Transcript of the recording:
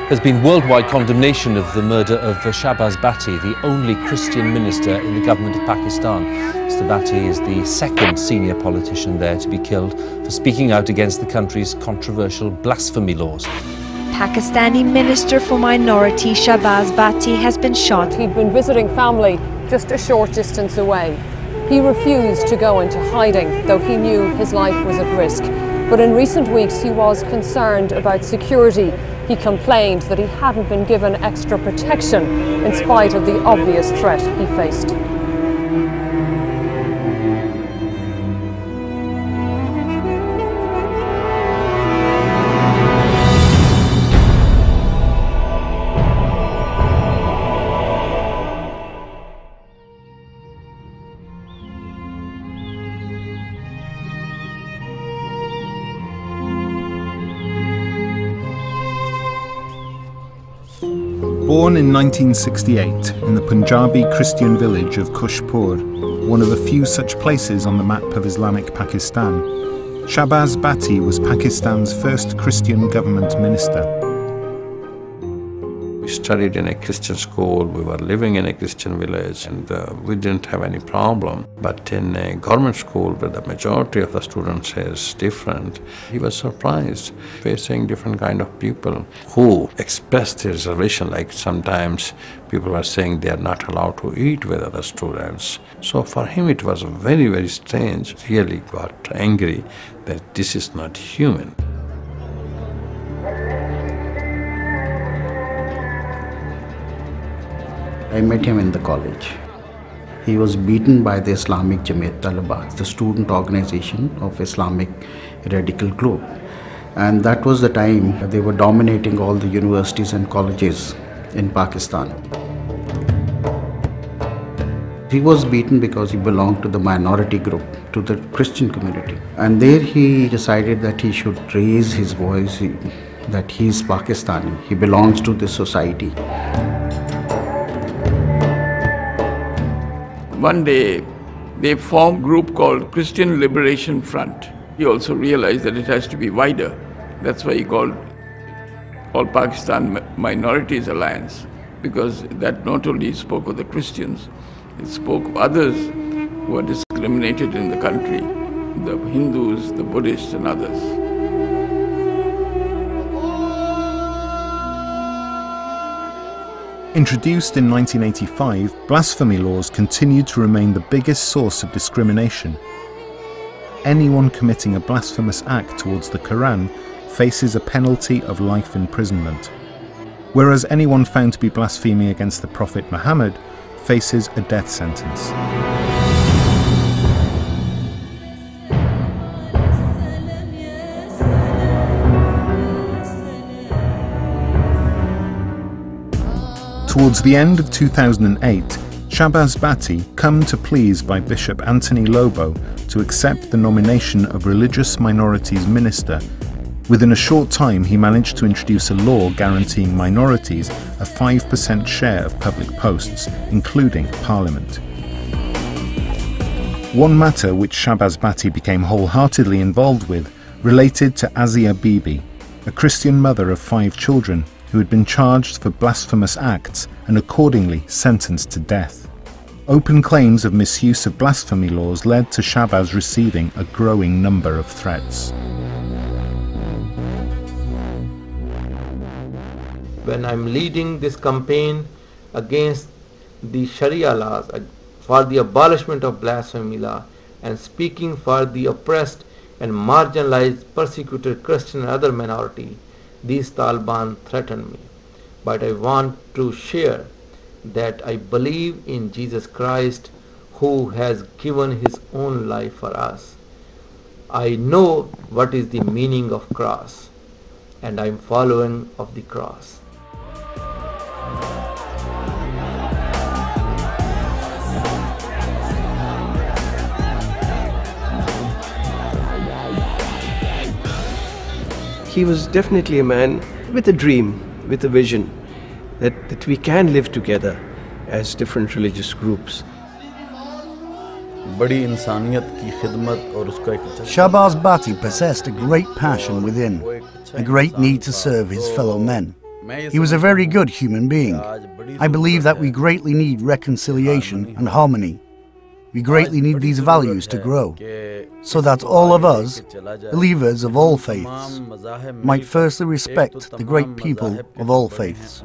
There's been worldwide condemnation of the murder of Shahbaz Bhatti, the only Christian minister in the government of Pakistan. Mr. Bhatti is the second senior politician there to be killed for speaking out against the country's controversial blasphemy laws. Pakistani Minister for Minorities Shahbaz Bhatti has been shot. He'd been visiting family just a short distance away. He refused to go into hiding, though he knew his life was at risk. But in recent weeks he was concerned about security. He complained that he hadn't been given extra protection in spite of the obvious threat he faced. Born in 1968 in the Punjabi Christian village of Kushpur, one of a few such places on the map of Islamic Pakistan, Shahbaz Bhatti was Pakistan's first Christian government minister. We studied in a Christian school, we were living in a Christian village, and we didn't have any problem. But in a government school where the majority of the students is different, he was surprised facing different kind of people who expressed their reservation, like sometimes people were saying they are not allowed to eat with other students. So for him it was very, very strange. He really got angry that this is not human. I met him in the college. He was beaten by the Islamic Jamaat Taliban, the student organization of Islamic radical group. And that was the time they were dominating all the universities and colleges in Pakistan. He was beaten because he belonged to the minority group, to the Christian community. And there he decided that he should raise his voice, that he is Pakistani, he belongs to this society. One day, they formed a group called Christian Liberation Front. He also realized that it has to be wider. That's why he called All Pakistan Minorities Alliance, because that not only spoke of the Christians, it spoke of others who are discriminated in the country, the Hindus, the Buddhists and others. Introduced in 1985, blasphemy laws continued to remain the biggest source of discrimination. Anyone committing a blasphemous act towards the Quran faces a penalty of life imprisonment, whereas anyone found to be blaspheming against the Prophet Muhammad faces a death sentence. Towards the end of 2008, Shahbaz Bhatti, come to please by Bishop Anthony Lobo to accept the nomination of Religious Minorities Minister. Within a short time, he managed to introduce a law guaranteeing minorities a 5% share of public posts, including Parliament. One matter which Shahbaz Bhatti became wholeheartedly involved with related to Azia Bibi, a Christian mother of 5 children who had been charged for blasphemous acts and accordingly sentenced to death. Open claims of misuse of blasphemy laws led to Shahbaz receiving a growing number of threats. When I'm leading this campaign against the Sharia laws, for the abolishment of blasphemy law, and speaking for the oppressed and marginalized, persecuted Christian and other minority, these Taliban threaten me. But I want to share that I believe in Jesus Christ, who has given his own life for us. I know what is the meaning of cross, and I am following of the cross. He was definitely a man with a dream, with a vision, that we can live together as different religious groups. Shahbaz Bhatti possessed a great passion within, a great need to serve his fellow men. He was a very good human being. I believe that we greatly need reconciliation and harmony. We greatly need these values to grow, so that all of us, believers of all faiths, might firstly respect the great people of all faiths.